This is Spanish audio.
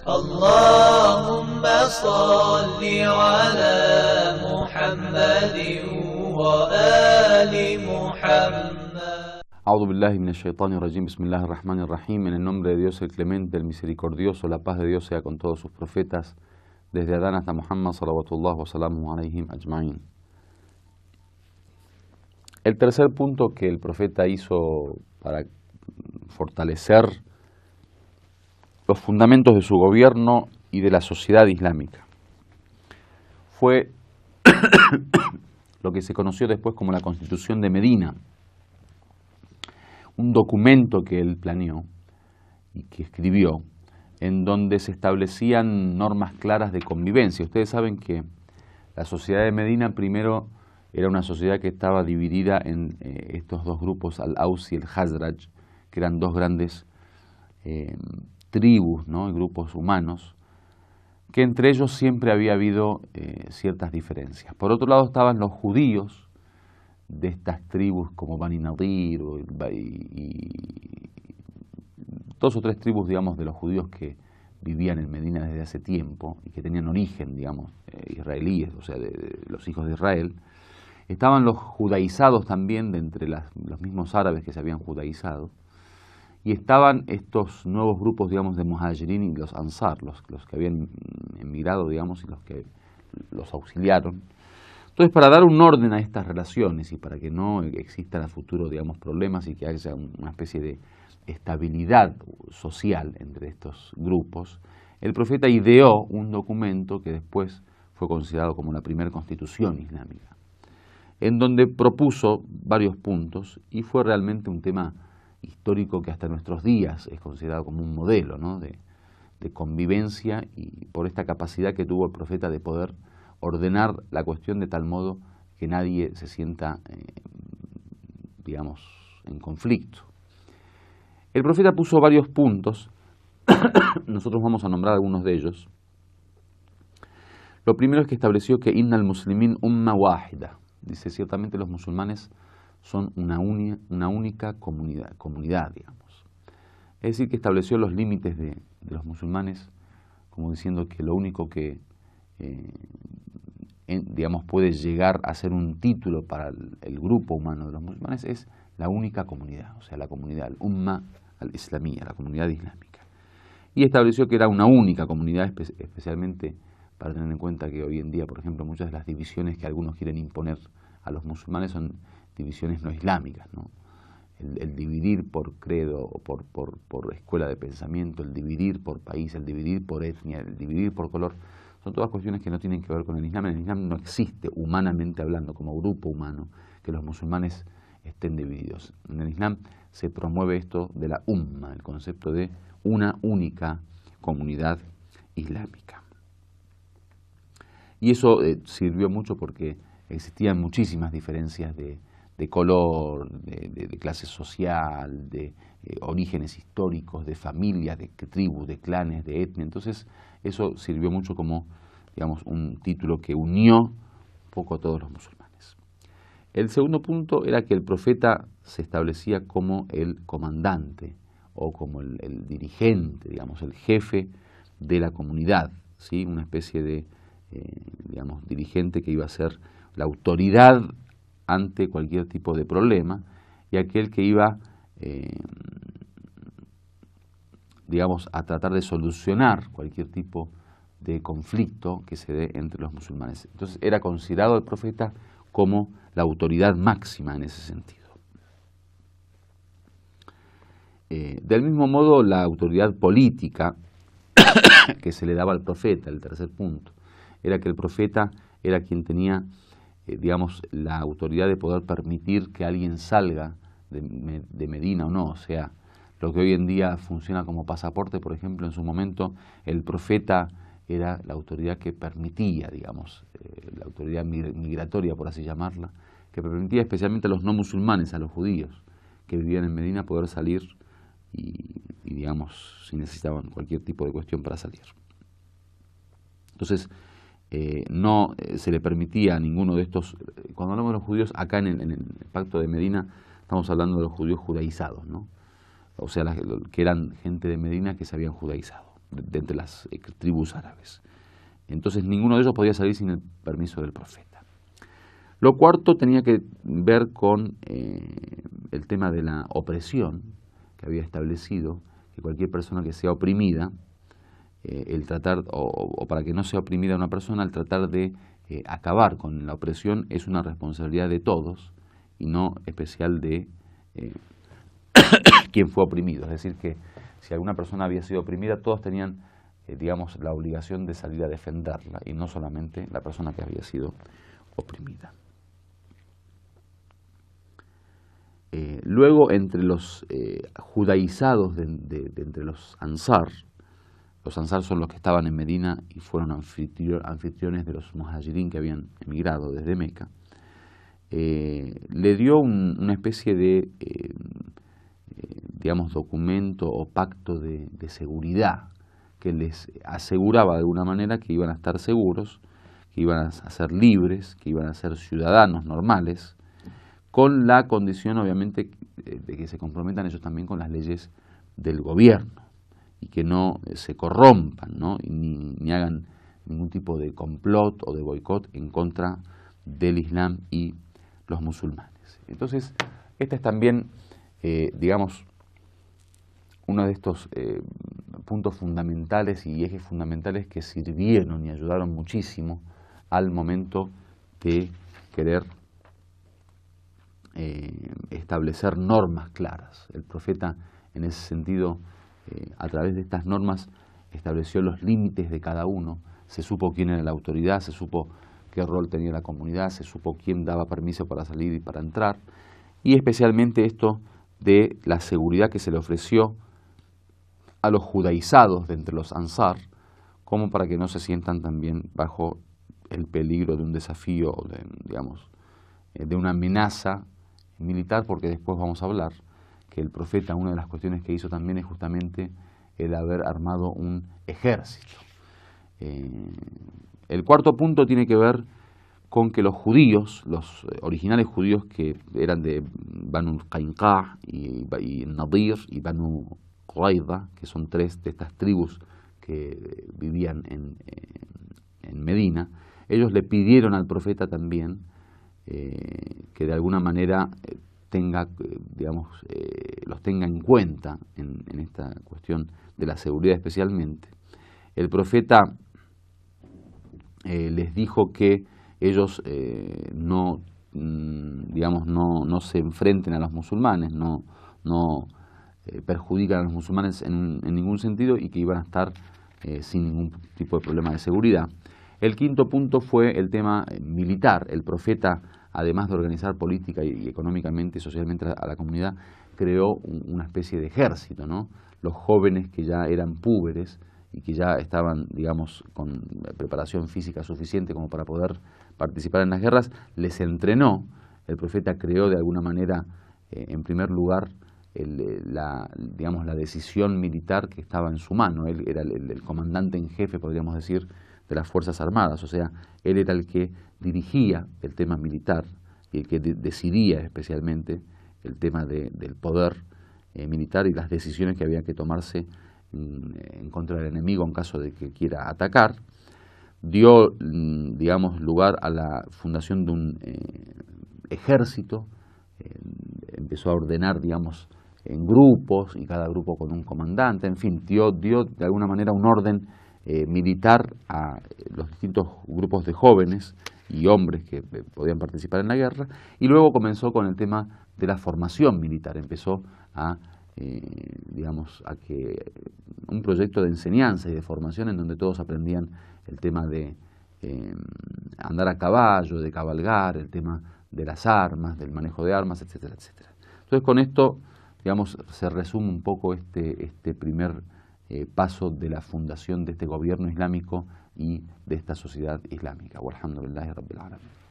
اللهم صل على محمد وآل محمد. A'udhu billahi minash shaitani rajim, bismillahir rahmanir rahim. En el nombre de Dios el clemente, el misericordioso, la paz de Dios sea con todos sus profetas, desde Adán hasta Muhammad salawatullah wa salamu alayhim ajma'in. El tercer punto que el profeta hizo para fortalecer los fundamentos de su gobierno y de la sociedad islámica fue lo que se conoció después como la Constitución de Medina, un documento que él planeó y que escribió, en donde se establecían normas claras de convivencia. Ustedes saben que la sociedad de Medina primero era una sociedad que estaba dividida en estos dos grupos, al-Aws y el Khazraj, que eran dos grandes tribus, ¿no? Grupos humanos, que entre ellos siempre había habido ciertas diferencias. Por otro lado estaban los judíos de estas tribus como Bani Nadir y dos o tres tribus, digamos, de los judíos que vivían en Medina desde hace tiempo y que tenían origen, digamos, israelíes, o sea, de los hijos de Israel. Estaban los judaizados también, de entre los mismos árabes que se habían judaizado, y estaban estos nuevos grupos, digamos, de Muhajirin y los Ansar, los que habían emigrado, digamos, y los que los auxiliaron. Entonces, para dar un orden a estas relaciones y para que no existan a futuro, digamos, problemas y que haya una especie de estabilidad social entre estos grupos, el profeta ideó un documento que después fue considerado como la primera constitución islámica, en donde propuso varios puntos y fue realmente un tema histórico que hasta nuestros días es considerado como un modelo, ¿no? de convivencia, y por esta capacidad que tuvo el profeta de poder ordenar la cuestión de tal modo que nadie se sienta, digamos, en conflicto. El profeta puso varios puntos, nosotros vamos a nombrar algunos de ellos. Lo primero es que estableció que innal muslimin umma wahida. Dice, ciertamente los musulmanes son una única comunidad, digamos. Es decir, que estableció los límites de los musulmanes, como diciendo que lo único que, digamos, puede llegar a ser un título para el grupo humano de los musulmanes es la única comunidad, o sea, la comunidad, al-Umma al-Islamiyya, la comunidad islámica. Y estableció que era una única comunidad, especialmente para tener en cuenta que hoy en día, por ejemplo, muchas de las divisiones que algunos quieren imponer a los musulmanes son divisiones no islámicas, ¿no? El dividir por credo o por escuela de pensamiento, el dividir por país, el dividir por etnia, el dividir por color, son todas cuestiones que no tienen que ver con el Islam. En el Islam no existe, humanamente hablando, como grupo humano, que los musulmanes estén divididos. En el Islam se promueve esto de la umma, el concepto de una única comunidad islámica. Y eso sirvió mucho porque existían muchísimas diferencias de color, de clase social, de orígenes históricos, de familias, de tribus, de clanes, de etnia. Entonces eso sirvió mucho como, digamos, un título que unió un poco a todos los musulmanes. El segundo punto era que el profeta se establecía como el comandante o como el dirigente, digamos, el jefe de la comunidad, ¿sí? Una especie de, digamos, dirigente que iba a ser la autoridad ante cualquier tipo de problema y aquel que iba, digamos, a tratar de solucionar cualquier tipo de conflicto que se dé entre los musulmanes. Entonces era considerado el profeta como la autoridad máxima en ese sentido. Del mismo modo, la autoridad política que se le daba al profeta, el tercer punto, era que el profeta era quien tenía, digamos, la autoridad de poder permitir que alguien salga de Medina o no. O sea, lo que hoy en día funciona como pasaporte, por ejemplo, en su momento el profeta era la autoridad que permitía, digamos, la autoridad migratoria, por así llamarla, que permitía especialmente a los no musulmanes, a los judíos que vivían en Medina, poder salir y digamos, si necesitaban cualquier tipo de cuestión para salir. Entonces, no se le permitía a ninguno de estos. Cuando hablamos de los judíos, acá en el Pacto de Medina, estamos hablando de los judíos judaizados, ¿no? O sea, que eran gente de Medina que se habían judaizado. de entre las tribus árabes. Entonces ninguno de ellos podía salir sin el permiso del profeta. Lo cuarto tenía que ver con el tema de la opresión que había establecido, que cualquier persona que sea oprimida, el tratar, o para que no sea oprimida una persona, el tratar de acabar con la opresión es una responsabilidad de todos y no especial de quien fue oprimido. Es decir, que si alguna persona había sido oprimida, todos tenían, digamos, la obligación de salir a defenderla y no solamente la persona que había sido oprimida. Luego, entre los judaizados entre los ansar son los que estaban en Medina y fueron anfitriones de los muhajirín que habían emigrado desde Meca, le dio una especie de, digamos, documento o pacto de seguridad que les aseguraba de alguna manera que iban a estar seguros, que iban a ser libres, que iban a ser ciudadanos normales, con la condición, obviamente, de que se comprometan ellos también con las leyes del gobierno y que no se corrompan, ¿no? Ni hagan ningún tipo de complot o de boicot en contra del Islam y los musulmanes. Entonces, este es también, digamos, uno de estos puntos fundamentales y ejes fundamentales que sirvieron y ayudaron muchísimo al momento de querer establecer normas claras. El profeta, en ese sentido, a través de estas normas, estableció los límites de cada uno, se supo quién era la autoridad, se supo qué rol tenía la comunidad, se supo quién daba permiso para salir y para entrar, y especialmente esto de la seguridad que se le ofreció a los judaizados de entre los ansar, como para que no se sientan también bajo el peligro de un desafío, digamos, de una amenaza militar, porque después vamos a hablar que el profeta, una de las cuestiones que hizo también es justamente el haber armado un ejército. El cuarto punto tiene que ver con que los judíos, los originales judíos que eran de Banu Qaynuqa y Nadir y Banu Qurayza, que son tres de estas tribus que vivían en Medina, ellos le pidieron al profeta también que de alguna manera los tenga en cuenta en esta cuestión de la seguridad especialmente. El profeta les dijo que ellos no se enfrenten a los musulmanes, no perjudican a los musulmanes en ningún sentido y que iban a estar sin ningún tipo de problema de seguridad. El quinto punto fue el tema militar. El profeta, además de organizar política y económicamente y socialmente a la comunidad, creó una especie de ejército, ¿no? Los jóvenes que ya eran púberes y que ya estaban, digamos, con preparación física suficiente como para poder participar en las guerras, les entrenó. El profeta creó de alguna manera, en primer lugar, la decisión militar que estaba en su mano. Él era el comandante en jefe, podríamos decir, de las Fuerzas Armadas, o sea, él era el que dirigía el tema militar y el que decidía especialmente el tema del poder militar y las decisiones que había que tomarse en contra del enemigo en caso de que quiera atacar. Dio, lugar a la fundación de un ejército, empezó a ordenar, en grupos y cada grupo con un comandante, en fin, dio de alguna manera un orden militar a los distintos grupos de jóvenes y hombres que podían participar en la guerra, y luego comenzó con el tema de la formación militar. Empezó a que un proyecto de enseñanza y de formación en donde todos aprendían el tema de andar a caballo, de cabalgar, el tema de las armas, del manejo de armas, etcétera, etcétera. Entonces, con esto, se resume un poco este primer paso de la fundación de este gobierno islámico y de esta sociedad islámica. Walhamdulillahi Rabbil Alamin.